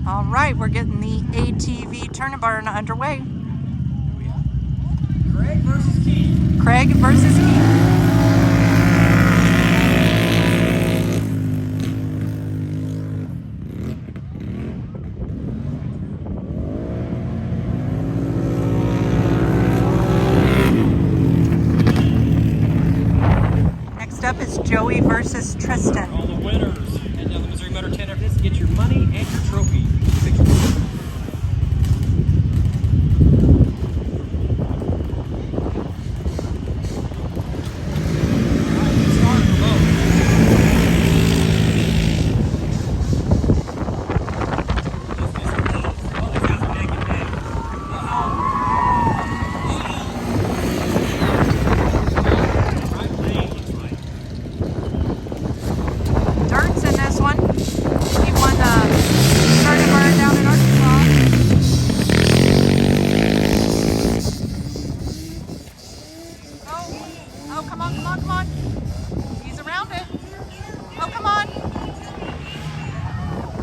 All right, we're getting the ATV Turn underway. Craig versus Keith. Craig versus Keith. Next up is Joey versus Tristan. All the winners and the Missouri Motor 10 of this get your money and your trophy.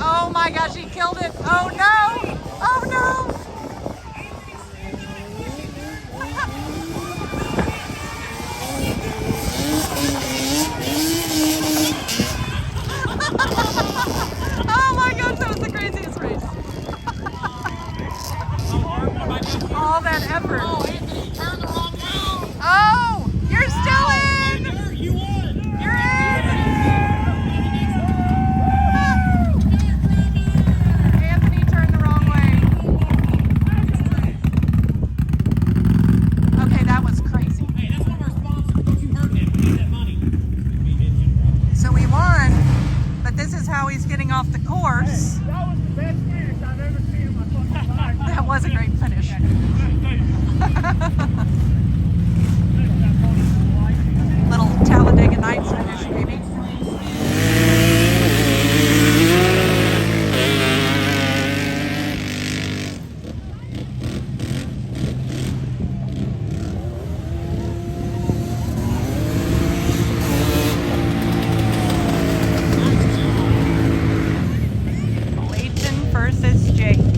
Oh my gosh, he killed it. Oh no! Oh no! Oh my gosh, that was the craziest race. All that effort. Oh, Anthony, turn the wrong way. Oh, you're still in! You won. You're in! Anthony turned the wrong way. Okay, that was crazy. Hey, that's one of our sponsors. Don't you hurt him. We need that money. So he won, but this is how he's getting off the course. Hey, that was the best finish I've ever seen in my fucking life. That was a great finish. Little Talladega Nights finish, maybe. Clayton versus Jayden.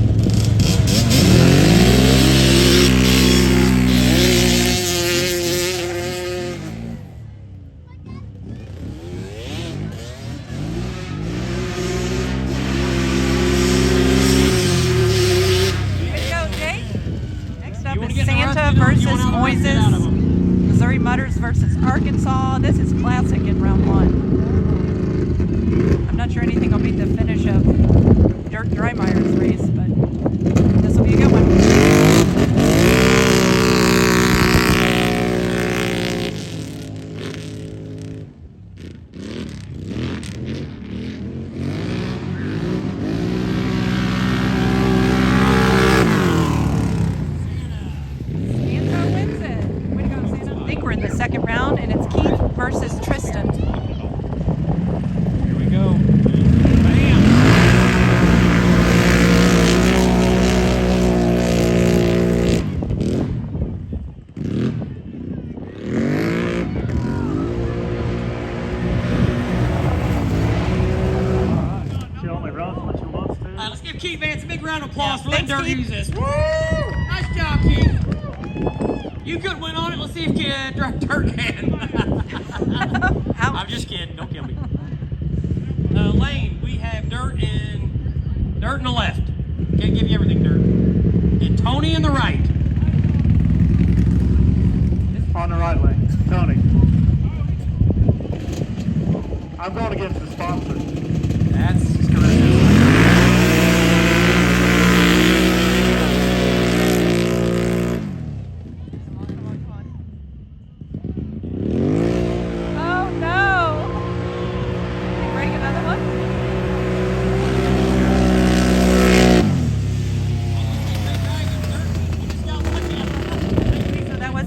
Versus Moises, Missouri Mutters versus Arkansas. This is classic in round one. I'm not sure anything will beat the finish of Driemeyer's race, but this will be a good one. Second round, and it's Keith versus Tristan. Here we go. Bam! She only runs when she wants to. Let's give Keith Vance a big round of applause for Thanks, letting Dirt Keith. use this. Woo! Nice job, Keith. You could win on it. Let's see if Dirt can. I'm just kidding. Don't kill me. Lane, we have Dirt in the left. Can't give you everything, Dirt. And Tony in the right. On the right lane. Tony. I'm going against the sponsor. That's correct.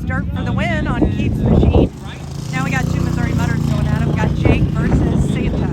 Dirt for the win on Keith's machine. Now we got two Missouri Mutters going at him. We got Jake versus Santa.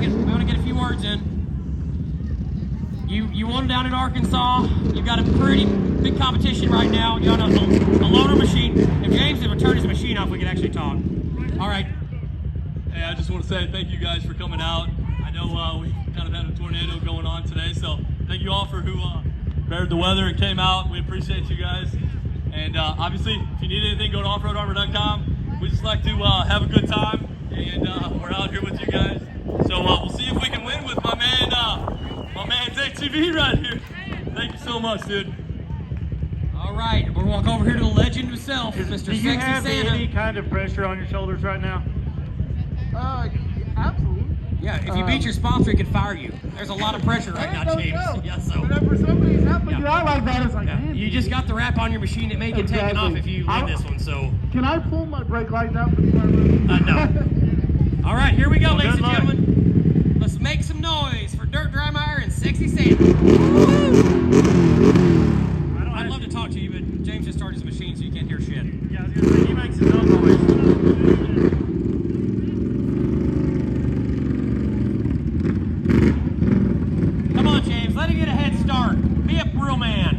want to get a few words in. You won down in Arkansas. You've got a pretty big competition right now. You're on a loaner machine. If James would turn his machine off, we could actually talk. All right. Hey, I just want to say thank you guys for coming out. I know we kind of had a tornado going on today, so thank you all for who bared the weather and came out. We appreciate you guys. And obviously, if you need anything, go to offroadarmor.com. We just like to have a good time, and we're out here with you guys. So we'll see if we can win with my man's ATV right here. Thank you so much, dude. All right, we're gonna walk over here to the legend himself, Mr. Do Sexy you have Santa. any kind of pressure on your shoulders right now? Absolutely. Yeah, if you beat your sponsor, he could fire you. There's a lot of pressure right now, James. Yeah, so. Whenever somebody's helping Yeah. you out like that, it's like, Yeah. man. You just got the wrap on your machine. It may get taken off if you win this one, so. Can I pull my brake lights out before I move? No. All right, here we go, Well, ladies good and luck. gentlemen. Let's make some noise for Dirt Driemeyer and Sexy Santa. I'd love to talk to you, but James just started his machine, so you can't hear shit. Yeah, I was gonna say, you make some noise. Come on, James, let him get a head start. Be a real man.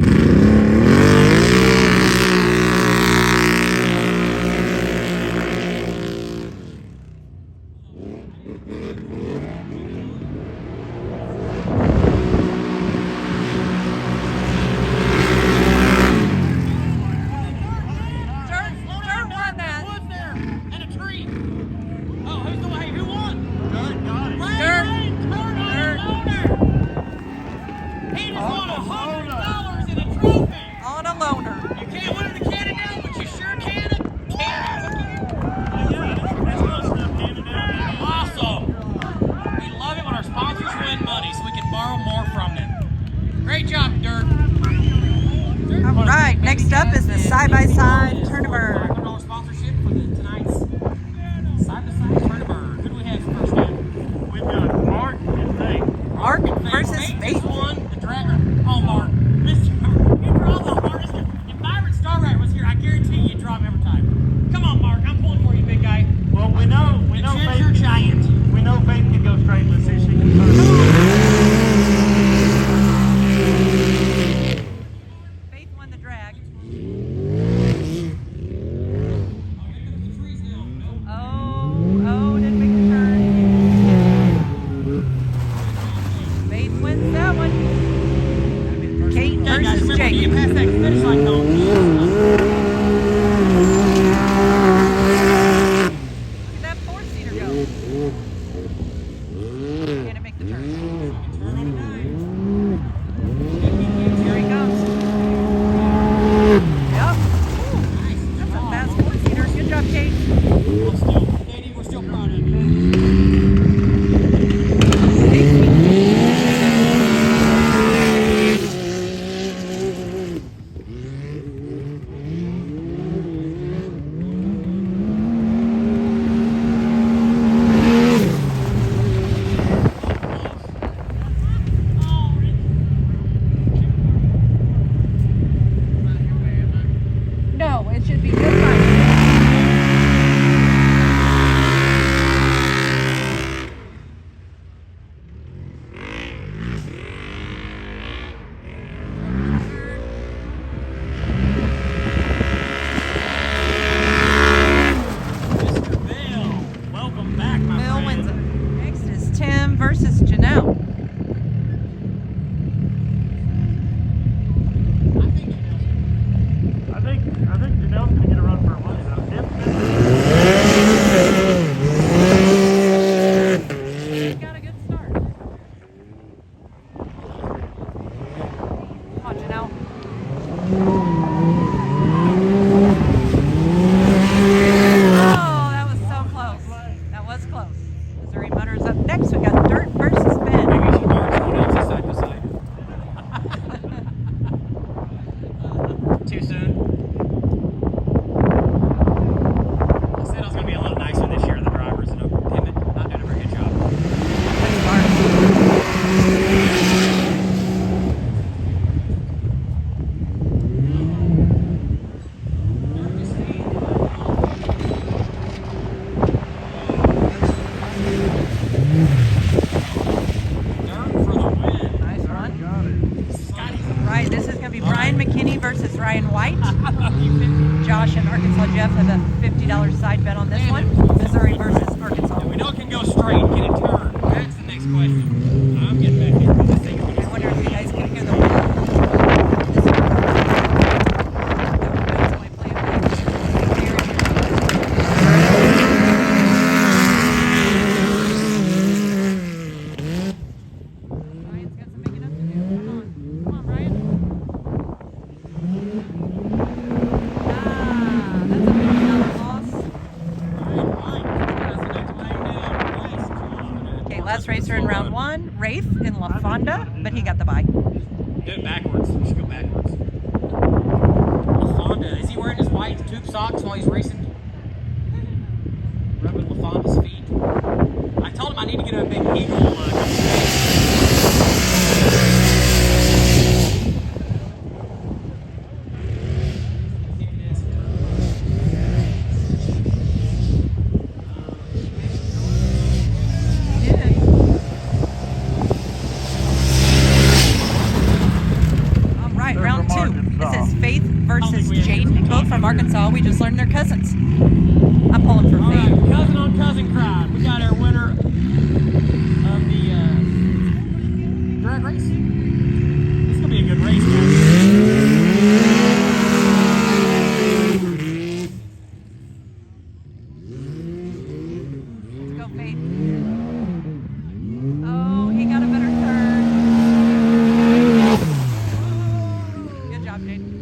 Turn won that. Who's there? And a tree. Oh, who's the way? Who won? Got it. Dirt. Turn on a loaner. He just won $100 in a trophy. On a loaner. You can't win the Cannondale, but you sure can a Awesome. We love it when our sponsors win money so we can borrow more from them. Great job, Dirt. All right, next up is the side-by-side tournament. $500 sponsorship for tonight's side-by-side tournament. Who do we have first in? We've got Mark and Nate. Mark versus Faith Faith. just won the dragger. Oh, Mark. You draw the hardest. If Byron Starrat was here, I guarantee you'd draw him every time. Come on, Mark. I'm pulling for you, big guy. Well, we know Ginger Giant. We know Faith can go straight. Let's see if she can. Faith won the drag. Oh, didn't make the turn. Faith wins that one. Kate Okay, guys, versus remember, you Jake. pass that finish line cone. Look at that four-seater go. Can it make the turn? Here he comes. Yep. That's a fast four-seater. Good job, Kate. Katie, we're still proud of you. Jeff have a $50 side bet on this one. Missouri versus Arkansas. We know it can go straight. Can it turn? That's the next question. I'm getting back here. This thing I wonder if you guys can hear the wind. Last racer in round 1, Rafe in La Fonda, but he got the bye. Do it backwards. We should go backwards. LaFonda. Is he wearing his white tube socks while he's racing? Rubbing LaFonda's feet. I told him I need to get a big eagle. Versus Jayden, both from Arkansas. We just learned they're cousins. I'm pulling for All Faith. right, cousin on cousin crowd. We got our winner of the drag race. This is gonna be a good race, guys. Let's go, Faith. Oh, he got a better turn. Good job, Jayden.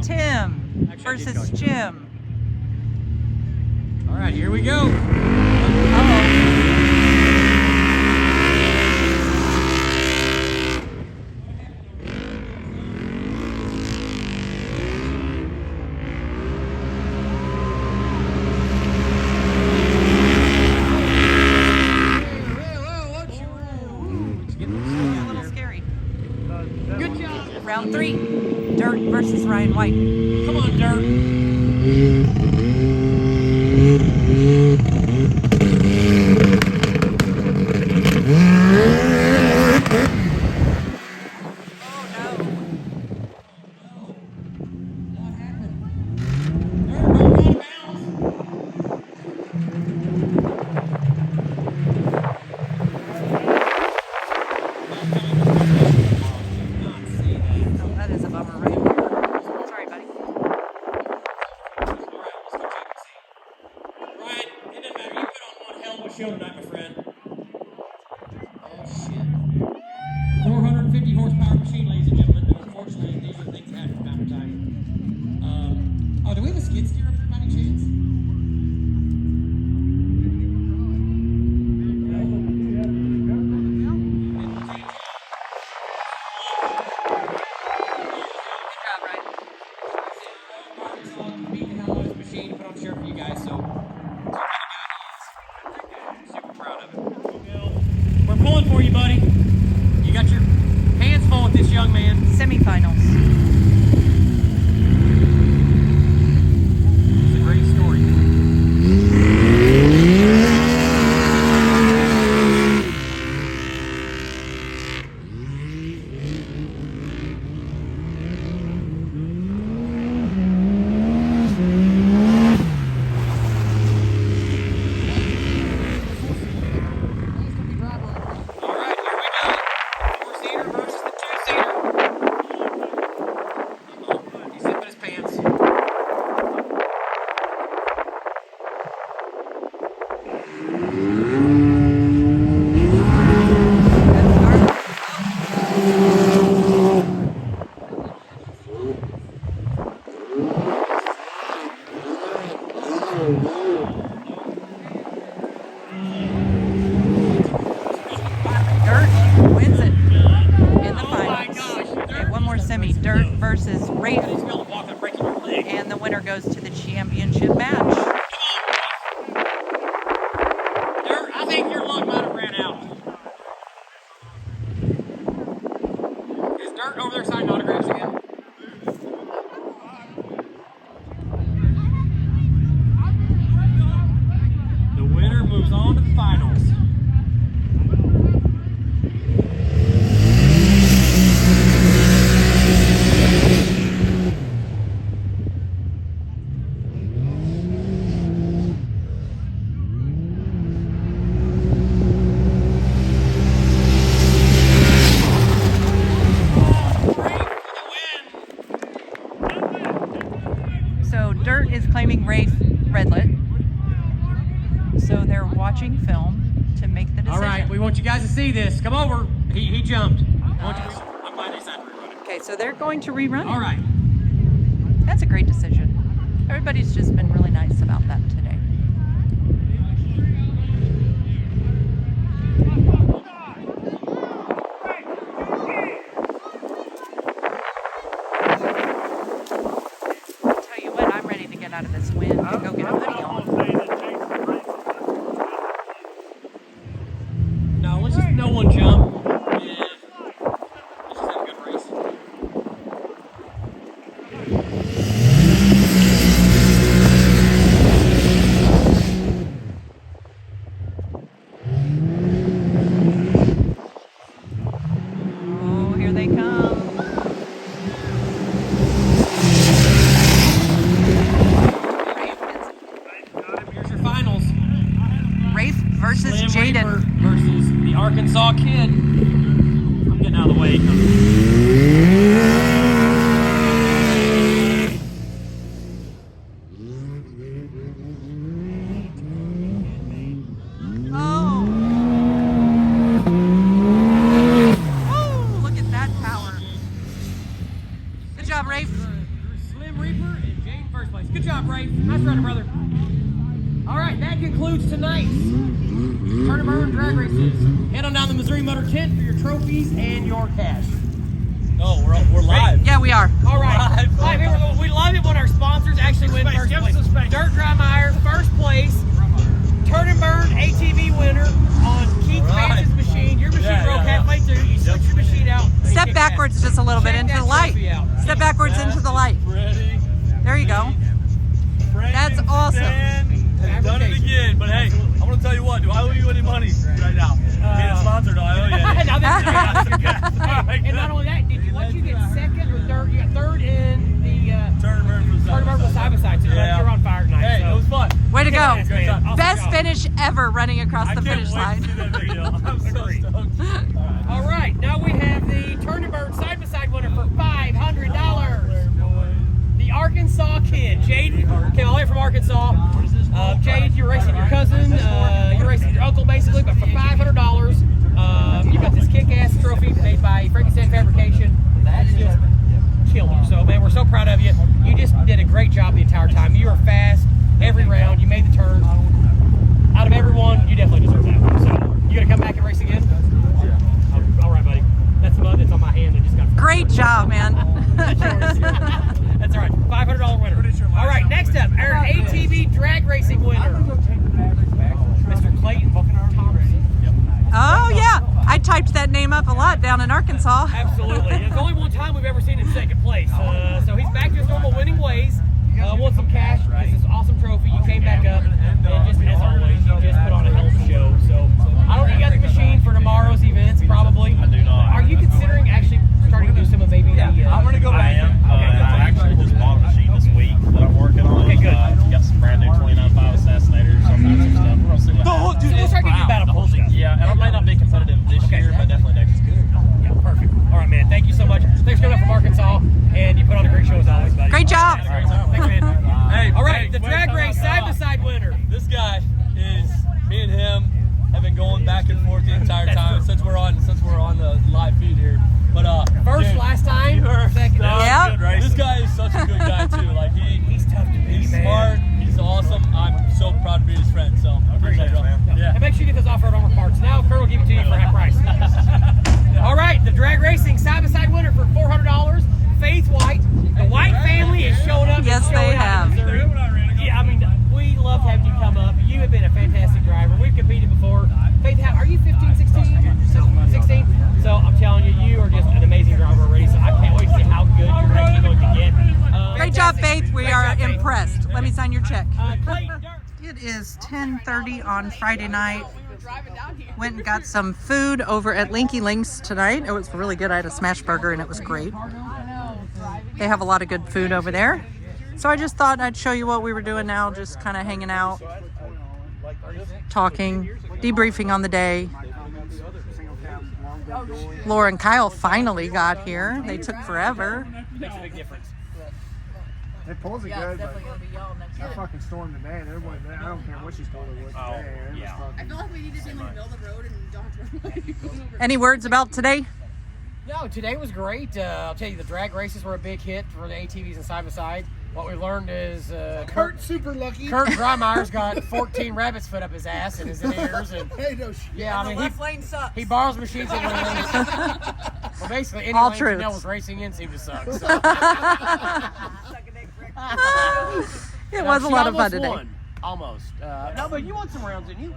Tim versus Jim. All right, here we go. A little scary. Good job. Round 3, Dirt versus Ryan White. Come on, Dirt. Show tonight, my friend. Oh shit. 450 horsepower machine, ladies and gentlemen. And unfortunately, these are things that happen from time to time. Oh, do we have a skid steer up here by any chance? Beat the hell out of this machine, put on shirt for you guys, so. We're pulling for you, buddy. You got your hands full with this young man. Semifinals. It's a great story. Dirt versus Rafe. And the winner goes to the championship match. Dirt, I think your luck might have ran out. Is Dirt over there signing autographs again? The winner moves on to the finals. want you guys to see this. Come over. He jumped. I want you to, I'm glad they decided to rerun it. Okay, so they're going to rerun it. All right. That's a great decision. Everybody's just been really nice about that today. I'll tell you what, I'm ready to get out of this wind and go get a hoodie on. No, let's just no one jump. Yeah. Let's just have a good race. Oh, here they come. Here's your finals. Rafe versus Slim Jayden. Reaper versus the Arkansas Kid. I'm getting out of the way. Oh. Oh, look at that power. Good job, Rafe. Slim Reaper and Jayden first place. Good job, Rafe. Nice running, brother. All right, that concludes tonight's Turn and Burn drag races. Head on down to the Missouri Motor Tent for your trophies and your cash. No, we're live. Yeah, we are. All right. We love it when our sponsors actually win first place. Dirt Driemeyer, first place. Turn and Burn ATV winner on Keith Vance's machine. Your machine broke halfway through. You switch your machine out. and you Step kick backwards ass. just a little bit Check into that the light. trophy out. Step backwards into the light. Ready. There you go. That's awesome. I've done it again, but hey, I'm gonna tell you what. Do I owe you any money right now? Being a sponsor, do I owe you any? Now that's and not only that, once you get second or third, you got third in the Turn and burn for side by side. So you're on fire tonight. Hey, so. it was fun. Way to go. Kick ass, man. Awesome Best job. finish ever running across I the can't finish wait line. to see that video. I'm so Agreed. stoked. All right, now we have the Turn and Burn side by side winner for $500. The Arkansas Kid, Jayden, came all the way from Arkansas. Jayden, you're racing your cousin, you're racing your uncle basically, but for $500, you got this kick-ass trophy made by Frankenstein Fabrication. That's just killer. So, man, we're so proud of you. You just did a great job the entire time. You were fast every round. You made the turn. Out of everyone, you definitely deserve that one. So, you gonna come back and race again? Yeah. All right, buddy. That's the mud that's on my hand. That just got. Great job, man. That's yours. That's all right. $500 winner. All right, next up, our ATV drag racing winner, Mr. Clayton Thompson. Oh, yeah. I typed that name up a lot down in Arkansas. Absolutely. It's only one time we've ever seen him second place. So he's back to his normal winning ways. Won some cash. This is an awesome trophy. You came back up, and just as always, you just put on a hell of a show. So I don't know if you got the machine for tomorrow's events, probably. I do not. Are you considering actually starting to do some of maybe the... I'm going to go back. I actually just bought a machine this week that I'm working on. Okay, good. Got some brand new 29.5 Assassinators, some other stuff. We're going to see what happens. Dude, we'll start getting you battle pole stuff. Yeah, and I might not be competitive this year, but definitely next year. Yeah, perfect. All right, man. Thank you so much. Thanks for coming up from Arkansas, and you put on a great show as always, buddy. Great job. All right, thanks, man. Hey, All right, hey, the drag wait, race side-by-side winner. This guy is me and him have been going back and forth the entire time since we're on the live feed here. But First, dude, last time, you heard- second. Yeah. This guy is such a good guy too. Like He's tough to beat, he's man. smart. He's awesome. I'm so proud to be his friend. So I appreciate it, bro. Yeah. And make sure you get those off-road armor parts. Now, Kurt will give it to you for half price. All right, the drag racing side-by-side winner for $400, Faith White. The White family is showing up. Yes, and they showing out in have. Missouri. Yeah, I mean, we love having you come up. You have been a fantastic driver. We've competed before. Faith, are you 15, 16? 16? So I'm telling you, you are just an amazing driver already. So I can't wait to see how good you're actually going to get. Great job, Fantastic. Faith. We Great are job, Faith. impressed. Let me sign your check. Clayton, It is 10:30 on Friday night. Went and got some food over at Linky Links tonight. It was really good. I had a smash burger and it was great. They have a lot of good food over there. So I just thought I'd show you what we were doing now, just kind of hanging out, talking, debriefing on the day. Laura and Kyle finally got here. They took forever. makes a big difference. It pulls it Yeah, good, it's definitely but gonna be y'all next that year. fucking storm today, there wasn't. I don't care what she's told it was Oh, today. It was yeah. fucking, I feel like we need to be in the middle of the road and don't have to run away. Any words about today? No, today was great. I'll tell you, the drag races were a big hit for the ATVs and side-by-side. What we learned is Kurt's super lucky. Kurt Driemeyer's got 14 rabbit's foot up his ass and his ears. And Hey, no shit. yeah, I The mean, left lane sucks. he borrows machines in lanes. Well, basically, any All lane truths. Janelle was racing in seemed to suck. So. It was a She lot of fun almost today. won. Almost. No, but you won some rounds, didn't you?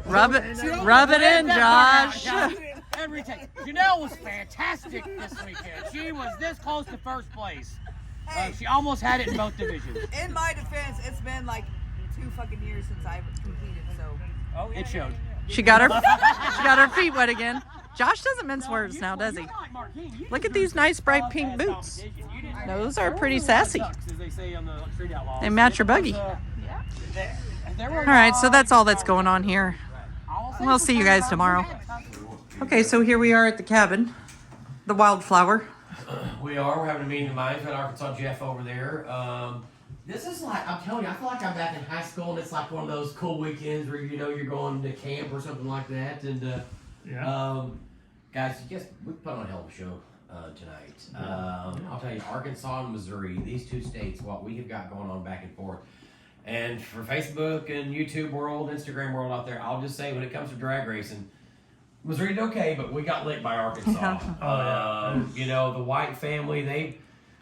Rub it in, Josh. Every time. Janelle was fantastic this weekend. She was this close to first place. She almost had it in both divisions. In my defense, it's been like 2 fucking years since I've competed, so. It showed. She got her feet wet again. Josh doesn't mince words now, does he? Look at these nice bright pink boots. Those are pretty sassy. They match your buggy. All right, so that's all that's going on here. We'll see you guys tomorrow. Okay, so here we are at the cabin, the Wildflower. We are. We're having a meeting of minds. Got Arkansas Jeff over there. This is like, I'm telling you, I feel like I'm back in high school, and it's like one of those cool weekends where you know you're going to camp or something like that. And guys, we put on a hell of a show tonight. I'll tell you, Arkansas and Missouri, these two states, what we have got going on back and forth. And for Facebook and YouTube world, Instagram world out there, I'll just say when it comes to drag racing, Missouri did okay, but we got licked by Arkansas. You know, the White family, they,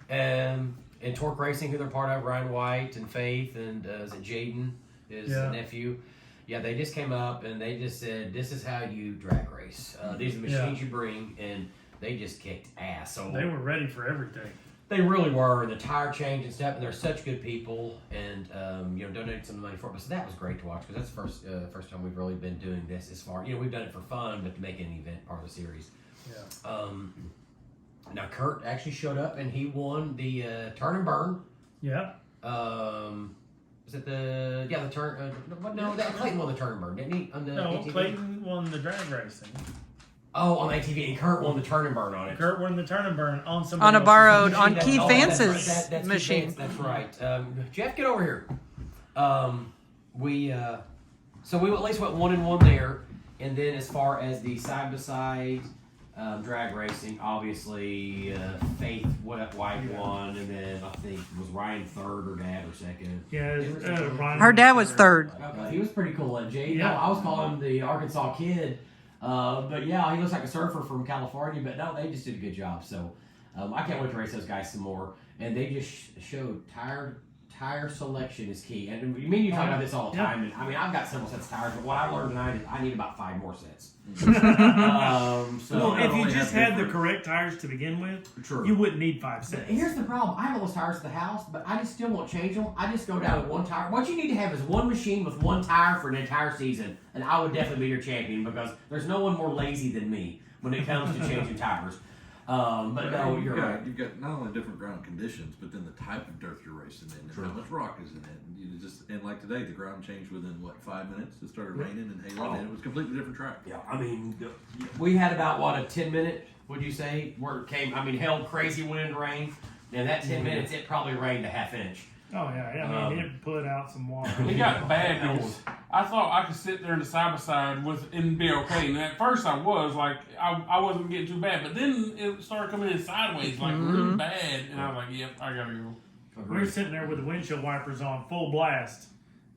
and Torque Racing, who they're part of, Ryan White and Faith, and is it Jayden, his nephew? Yeah, they just came up and they just said, this is how you drag race. These are the machines you bring, and they just kicked ass. So They were ready for everything. they really were. The tire change and stuff, and they're such good people, and you know, donated some money for it. But so that was great to watch because that's the first time we've really been doing this. As far, you know, we've done it for fun, but to make an event part of the series. Yeah. Now Kurt actually showed up and he won the turn and burn. Yeah. Was it the turn? No, that Clayton won the turn and burn, didn't he? On the No, ATV? Clayton won the drag racing. Oh, on the ATV, and Kurt won the turn and burn on it. Kurt won the turn and burn on somebody On a else's borrowed, machine. on That- Keith oh, Vance's that's Keith machine. Vance, that's right. Jeff, get over here. So we at least went 1-1 there, and then as far as the side-by-side drag racing, obviously Faith White won, and then I think was Ryan third or Dad or second. Yeah, Ryan Her dad was third. He was pretty cool. Jayden, Yeah. I was calling him the Arkansas kid. But yeah, he looks like a surfer from California, but no, they just did a good job. So I can't wait to race those guys some more. And they just showed tire selection is key. And you talk about this all the time. And I mean, I've got several sets of tires, but what I learned tonight is I need about 5 more sets. Well, if you just had the correct tires to begin with, you wouldn't need 5 sets. But here's the problem. I have all those tires at the house, but I just still won't change them. I just go down with one tire. What you need to have is one machine with one tire for an entire season, and I would definitely be your champion because there's no one more lazy than me when it comes to changing tires. But no, you're right. You've got not only different ground conditions, but then the type of dirt you're racing in, and how much rock is in it. And like today, the ground changed within 5 minutes. It started raining and hailing, and it was a completely different track. Yeah, I mean, we had about a 10-minute, would you say, where it came? I mean, held crazy wind, rain, and that 10 minutes, it probably rained a half inch. Oh yeah, I mean it put out some water. It got bad noise. I thought I could sit there in the side by side and be okay. And at first I was like, I wasn't getting too bad, but then it started coming in sideways, like really bad, and I was like, yep, I gotta go. We were sitting there with the windshield wipers on full blast,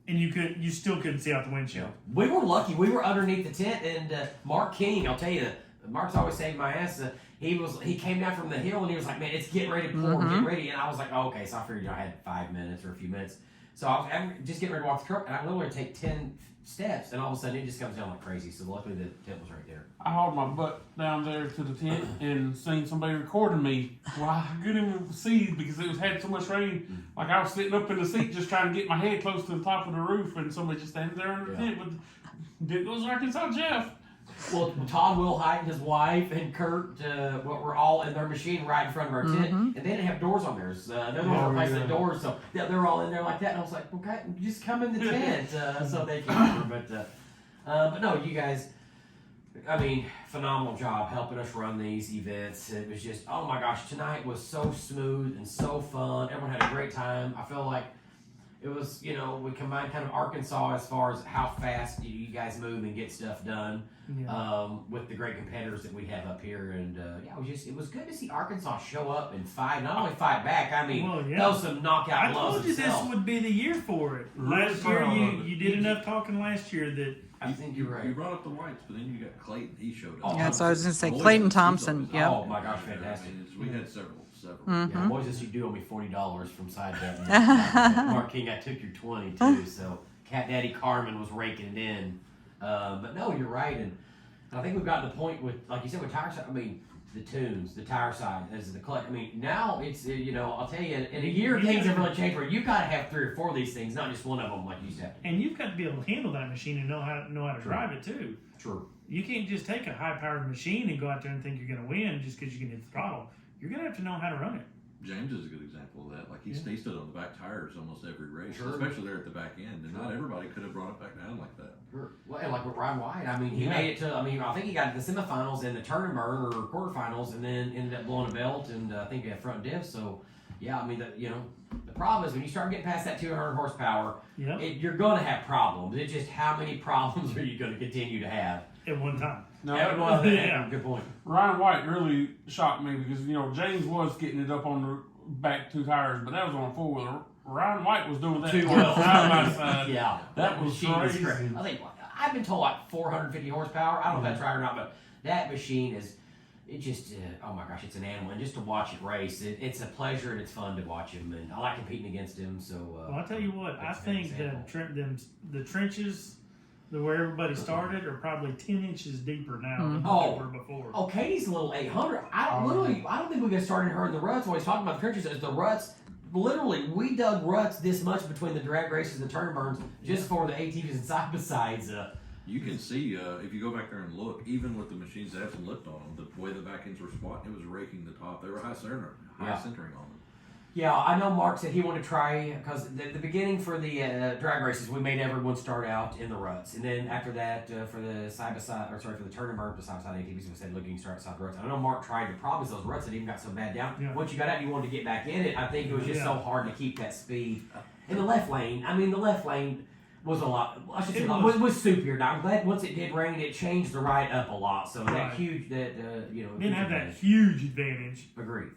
and you still couldn't see out the windshield. We were lucky. We were underneath the tent, and Mark King, I'll tell you, Mark's always saved my ass. He came down from the hill, and he was like, man, it's getting ready to pour, get ready. And I was like, oh, okay. So I figured I had 5 minutes or a few minutes. So I'm just getting ready to walk the truck, and I literally take 10 steps, and all of a sudden it just comes down like crazy. So luckily the tent was right there. I hauled my butt down there to the tent and seen somebody recording me. Well, I couldn't even see because it had so much rain. Like I was sitting up in the seat just trying to get my head close to the top of the roof, and somebody just standing there in the tent with, there goes Arkansas Jeff. Well, Todd Wilhite and his wife and Kurt were all in their machine right in front of our tent, and they didn't have doors on theirs. They're the ones replacing the doors, so they're all in there like that. And I was like, okay, just come in the tent so they can. But no, you guys, I mean, phenomenal job helping us run these events. It was just, oh my gosh, tonight was so smooth and so fun. Everyone had a great time. I feel like it was, you know, we combined kind of Arkansas as far as how fast you guys move and get stuff done with the great competitors that we have up here. And yeah, it was good to see Arkansas show up and fight, not only fight back, I mean, those some knockout blows. I told you itself. This would be the year for it. Last year, you did enough talking last year that. I think you're right. You brought up the whites, but then you got Clayton. He showed up. Yeah, so I was going to say Clayton Thompson. Yeah. Oh my gosh, fantastic. We had several. Mm-hmm. Yeah, boys, this you do owe me $40 from side bet. Mark King, I took your 20 too. So Cat Daddy Carmen was raking it in. But no, you're right, and I think we've gotten to the point with, like you said, with tire side. I mean, the tunes, the tire side, as the clutch. I mean, now it's you know, I'll tell you, in a year things have really changed. Where you got to have 3 or 4 of these things, not just one of them, like you said. And you've got to be able to handle that machine and know how to drive it too. True. You can't just take a high-powered machine and go out there and think you're going to win just because you can hit the throttle. You're going to have to know how to run it. James is a good example of that. Like he stood on the back tires almost every race, Sure. especially there at the back end. And not everybody could have brought it back down like that. Sure. Well, and like with Ryan White, I mean, he made it to. I mean, I think he got to the semifinals and the tournament or quarterfinals, and then ended up blowing a belt, and I think he had front diff. So, yeah, I mean, the problem is when you start getting past that 200 horsepower, you're going to have problems. It's just how many problems are you going to continue to have at one time? Yeah, good point. Ryan White really shocked me because, you know, James was getting it up on the back 2 tires, but that was on a 4-wheeler. Ryan White was doing that Too on well. side by side. Yeah, that was crazy. I think I've been told like 450 horsepower. I don't know if that's right or not, but that machine is. It just, oh my gosh, it's an animal. And just to watch it race, it's a pleasure and it's fun to watch him. And I like competing against him. So. Well, I'll tell you what, I think the trenches. Where everybody started are probably 10 inches deeper now than they were before. Oh, Katie's a little 800. I don't think we got started her in the ruts. When he's talking about the trenches, is the ruts. Literally, we dug ruts this much between the drag races and the turn burns just for the ATVs and side by sides. You can see if you go back there and look, even with the machines that have some lift on them, the way the back ends were squatting, it was raking the top. They were high centering on them. Yeah, I know Mark said he wanted to try, because the beginning for the drag races, we made everyone start out in the ruts. And then after that, for the side-by-side, or sorry, for the turn and burn, the side-by-side ATVs, we said, look, you can start outside the ruts. I know Mark tried. The problem is those ruts that even got so bad down. Yeah. Once you got out, you wanted to get back in it. I think it was just so hard to keep that speed. In the left lane, was a lot, I should say, was superior. Now, I'm glad once it did rain, it changed the ride up a lot. So that huge, didn't have that huge advantage. Agreed.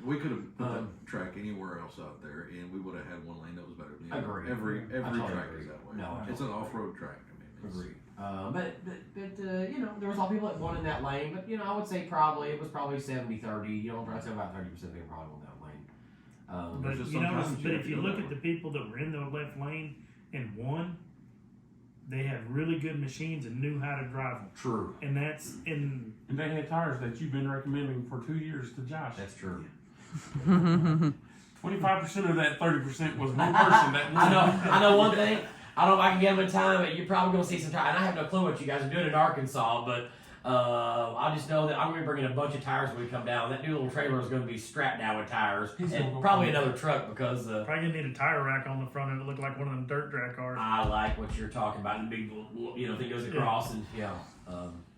We could have put that track anywhere else out there, and we would have had one lane that was better than the other. Agreed. Every totally track agree. is that way. No, it's an off-road track. Agreed. But you know, there was a lot of people that won in that lane, but you know, I would say it was probably 70-30. You know, I'd say about 30% of people probably won that lane. But you know, if you look at the people that were in the left lane and won, they had really good machines and knew how to drive them. True. And that's in. And they had tires that you've been recommending for 2 years to Josh. That's true. 25% of that 30% was one person that won. I know one thing. I don't know if I can get them in time, but you're probably going to see some tires. And I have no clue what you guys are doing in Arkansas, but I just know that I'm going to be bringing a bunch of tires when we come down. That new little trailer is going to be strapped down with tires, and probably another truck because probably going to need a tire rack on the front of it. Look like one of them dirt drag cars. I like what you're talking about. And big, thing goes across, and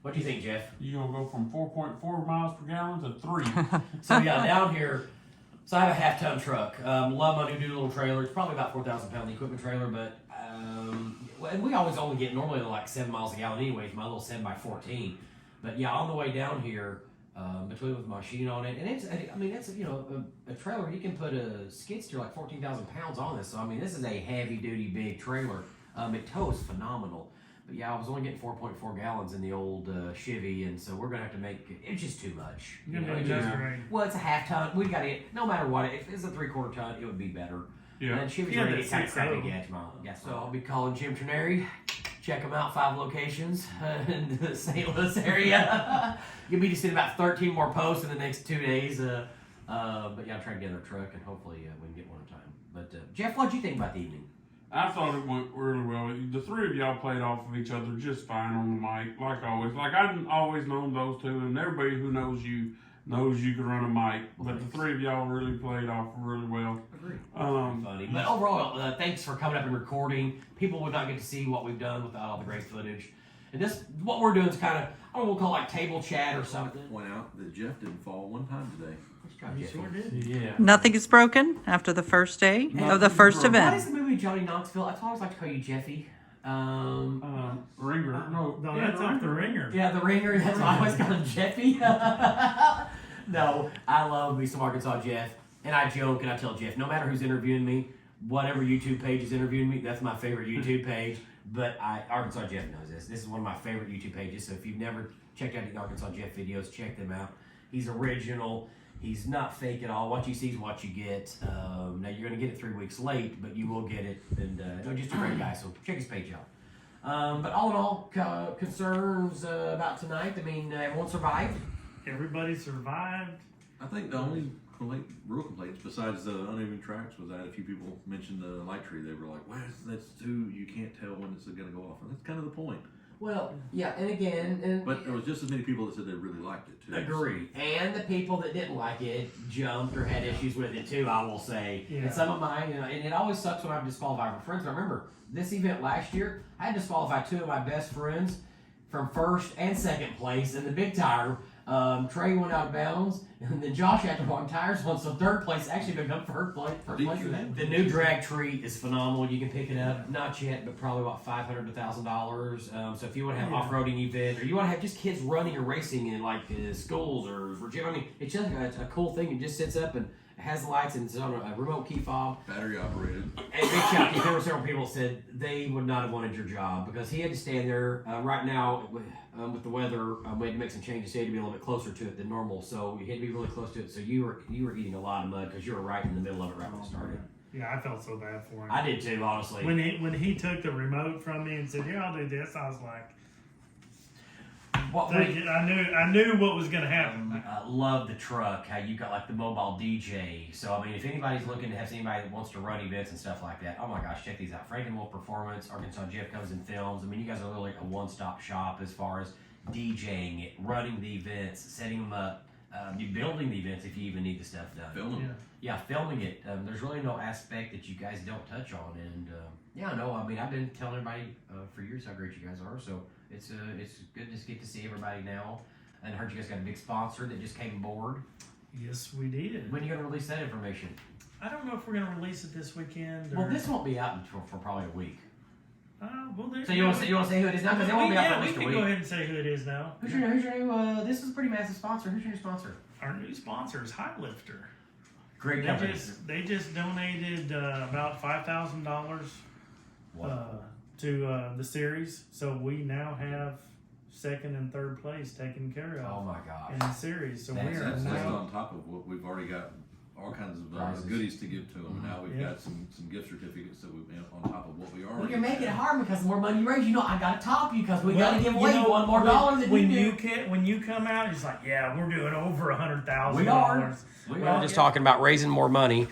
what do you think, Jeff? You're going to go from 4.4 miles per gallon to 3. So yeah, down here. So I have a half-ton truck. Love my new little trailer. It's probably about 4,000-pound equipment trailer, but and we always only get normally like 7 miles a gallon anyways. My little 7x14. But yeah, on the way down here, between with my machine on it, and it's a trailer. You can put a skid steer like 14,000 pounds on this. So I mean, this is a heavy-duty big trailer. It tows phenomenal. But yeah, I was only getting 4.4 gallons in the old Chevy, and so we're gonna have to make it's just too much. Well, it's a half ton. We got it. No matter what, if it's a 3/4 ton, it would be better. Yeah. And Chevy's ready to get kind of crappy gas. So I'll be calling Jim Trineri. Check them out. 5 locations in the St. Louis area. You'll be just in about 13 more posts in the next 2 days. But yeah, I'll try to get another truck, and hopefully we can get one in time. But Jeff, what'd you think about the evening? I thought it went really well. The 3 of y'all played off of each other just fine on the mic, like always. Like I've always known those 2, and everybody who knows you can run a mic. But the 3 of y'all really played off really well. Agreed. Funny. But overall, thanks for coming up and recording. People would not get to see what we've done without all the great footage. And this, what we're doing is kind of, or we'll call it like table chat or something. Point out that Jeff didn't fall one time today. You sure did. Yeah. Nothing is broken after the first day of the first What is event. the movie Johnny Knoxville? I always like to call you Jeffy. Ringer. No, That's off the ringer. Yeah, the ringer. That's why I always call him Jeffy. No, I love me some Arkansas Jeff, and I joke and I tell Jeff, no matter who's interviewing me, whatever YouTube page is interviewing me, that's my favorite YouTube page. But Arkansas Jeff knows this. This is one of my favorite YouTube pages. So if you've never checked out the Arkansas Jeff videos, check them out. He's original. He's not fake at all. What you see is what you get. Now you're going to get it 3 weeks late, but you will get it. And no, just a great guy. So check his page out. But all in all, concerns about tonight. I mean, everyone survived. Everybody survived. I think the only real complaints besides the uneven tracks was that a few people mentioned the light tree. They were like, "Well, that's too. You can't tell when it's going to go off." And that's kind of the point. Well, yeah, and again, But there was just as many people that said they really liked it too. agree. And the people that didn't like it jumped or had issues with it too, I will say. Yeah. And some of mine, and it always sucks when I have to disqualify my friends. But remember, this event last year, I had to disqualify 2 of my best friends from first and second place in the big tire. Trey went out of bounds, and then Josh had to walk tires on, so third place actually become first place. The new drag tree is phenomenal. You can pick it up, not yet, but probably about $500 to $1,000. So if you want to have off-roading event, or you want to have just kids running or racing in like schools or for gym, I mean, it's just a cool thing. It just sits up and has the lights and it's on a remote key fob. Battery operated. And big shout, there were several people that said they would not have wanted your job because he had to stand there. Right now, with the weather, we had to make some changes. He had to be a little bit closer to it than normal, so you had to be really close to it. So you were eating a lot of mud because you were right in the middle of it right when it started. Yeah, I felt so bad for him. I did too, honestly. When he took the remote from me and said, "Yeah, I'll do this," I was like, I knew what was going to happen. Love the truck, how you got like the mobile DJ. So, I mean, if anybody's looking to have anybody that wants to run events and stuff like that, oh my gosh, check these out. Frankenwolf Performance, Arkansas Jeff comes and films. I mean, you guys are literally a one-stop shop as far as DJing it, running the events, setting them up, building the events if you even need the stuff done. Filming. Yeah, filming it. There's really no aspect that you guys don't touch on. And yeah, no, I mean, I've been telling everybody for years how great you guys are. So it's good to get to see everybody now. And I heard you guys got a big sponsor that just came aboard. Yes, we did. When are you going to release that information? I don't know if we're going to release it this weekend. Well, this won't be out until for probably a week. So you want to say who it is now? Because it won't be out for at least a week. We can go ahead and say who it is now. Who's your new? This is a pretty massive sponsor. Who's your new sponsor? Our new sponsor is High Lifter. Great company. They just donated about $5,000 to the series, so we now have second and third place taken care of. Oh my gosh! In the series, so That's on top of what we've already got. All kinds of goodies to give to them. And now we've got some gift certificates that we've on top of what we already. Well, you're making it hard because the more money you raise, I got to top you because we got to give away $1 more than you do. When you come out, it's like, yeah, we're doing over $100,000. We are. We're just talking about raising more money.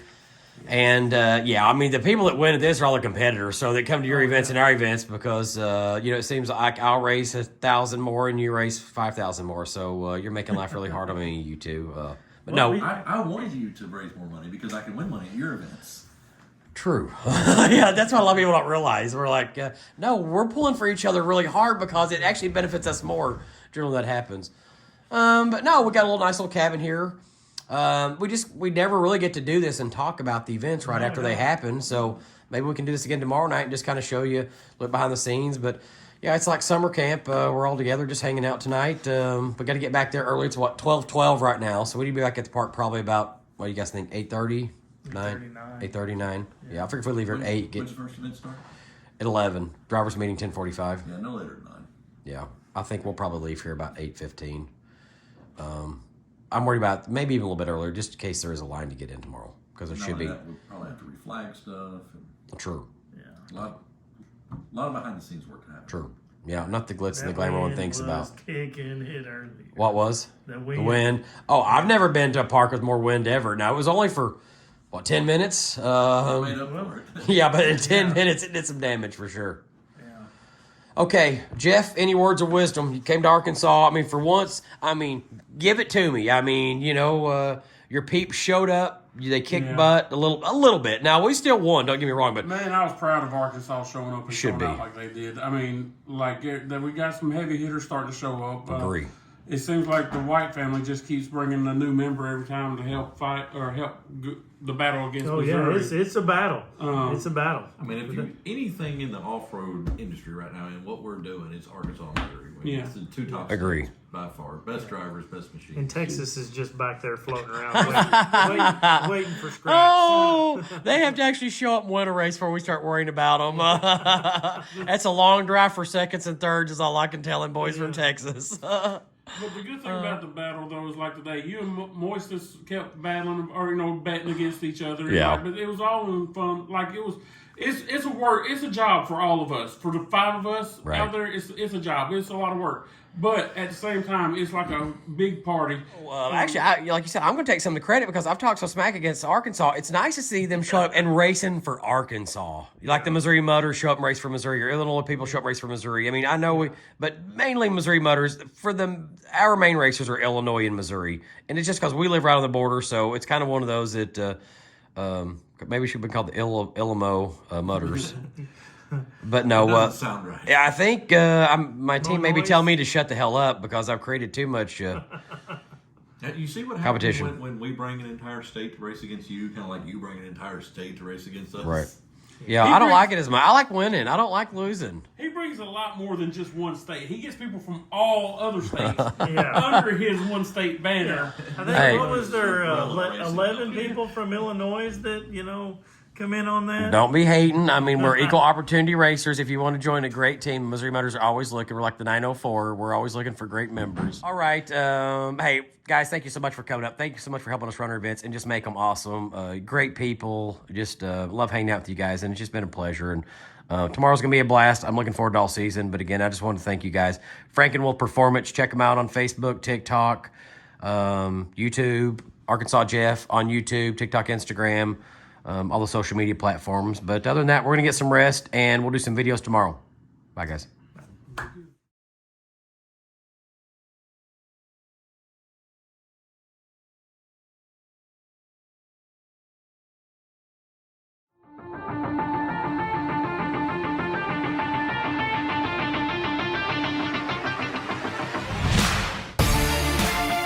And I mean, the people that win at this are all the competitors, so they come to your events and our events because it seems like I'll raise 1,000 more and you raise 5,000 more. So you're making life really hard on me, you two. But no, I wanted you to raise more money because I can win money at your events. True. Yeah, that's what a lot of people don't realize. We're like, no, we're pulling for each other really hard because it actually benefits us more. Generally, that happens. But no, we got a nice little cabin here. We never really get to do this and talk about the events right after they happen. So maybe we can do this again tomorrow night and just kind of show you, look behind the scenes. But yeah, it's like summer camp. We're all together just hanging out tonight. We got to get back there early. It's 12:12 right now. So we need to be back at the park probably about, what do you guys think, 8:30? 8:39. Yeah, I figure if we leave here at 8. When's the first event start? At 11. Driver's meeting 10:45. Yeah, no later than 9. Yeah, I think we'll probably leave here about 8:15. I'm worried about maybe even a little bit earlier, just in case there is a line to get in tomorrow, because there should be. We'll probably have to reflag stuff. True. Yeah. A lot of behind the scenes work to happen. True. Yeah, not the glitz and the glamour one thinks about. Kicking hit early. What was? The wind. Oh, I've never been to a park with more wind ever. Now, it was only for, 10 minutes? Made up for it. Yeah, but in 10 minutes, it did some damage for sure. Okay, Jeff, any words of wisdom? You came to Arkansas. I mean, for once, give it to me. I mean, Your peeps showed up. They kicked butt a little bit. Now we still won. Don't get me wrong, but man, I was proud of Arkansas showing up and Should showing be. out like they did. I mean, like that we got some heavy hitters starting to show up. Agree. It seems like the White family just keeps bringing a new member every time to help fight or help the battle against Missouri. Yeah, it's a battle. It's a battle. I mean, if you anything in the off-road industry right now, and what we're doing, it's Arkansas and Missouri. Yeah. It's the two top Agree. states by far. Best drivers, best machines. And Texas is just back there floating around, waiting for scraps. Oh, they have to actually show up and win a race before we start worrying about them. That's a long drive for seconds and thirds, is all I can tell them boys from Texas. But the good thing about the battle, though, is like today, you and Moistus kept battling or betting against each other. Yeah. But it was all in fun. Like it was, it's a work, it's a job for all of us. For the 5 of us out there, it's a job. It's a lot of work. But at the same time, it's like a big party. Well, actually, like you said, I'm going to take some of the credit because I've talked so smack against Arkansas. It's nice to see them show up and racing for Arkansas. Like the Missouri Mutters show up and race for Missouri, or Illinois people show up and race for Missouri. I mean, I know but mainly Missouri Mutters. For them, our main racers are Illinois and Missouri. And it's just because we live right on the border, so it's kind of one of those that maybe should be called the Illamo Mutters. But no, doesn't sound right. Yeah, I think my team may be telling me to shut the hell up because I've created too much You see what happens competition. when we bring an entire state to race against you, kind of like you bring an entire state to race against us. Right. Yeah, I don't like it as much. I like winning. I don't like losing. He brings a lot more than just one state. He gets people from all other states under his one state banner. I think, what was there, 11 people from Illinois that, come in on that? Don't be hating. I mean, we're equal opportunity racers. If you want to join a great team, Missouri Mutters are always looking. We're like the 904. We're always looking for great members. All right. Hey, guys, thank you so much for coming up. Thank you so much for helping us run our events and just make them awesome. Great people. Just love hanging out with you guys, and it's just been a pleasure. And tomorrow's going to be a blast. I'm looking forward to all season. But again, I just want to thank you guys. Frank and Wolf Performance. Check them out on Facebook, TikTok, YouTube. Arkansas Jeff on YouTube, TikTok, Instagram. All the social media platforms. But other than that, we're going to get some rest, and we'll do some videos tomorrow. Bye, guys.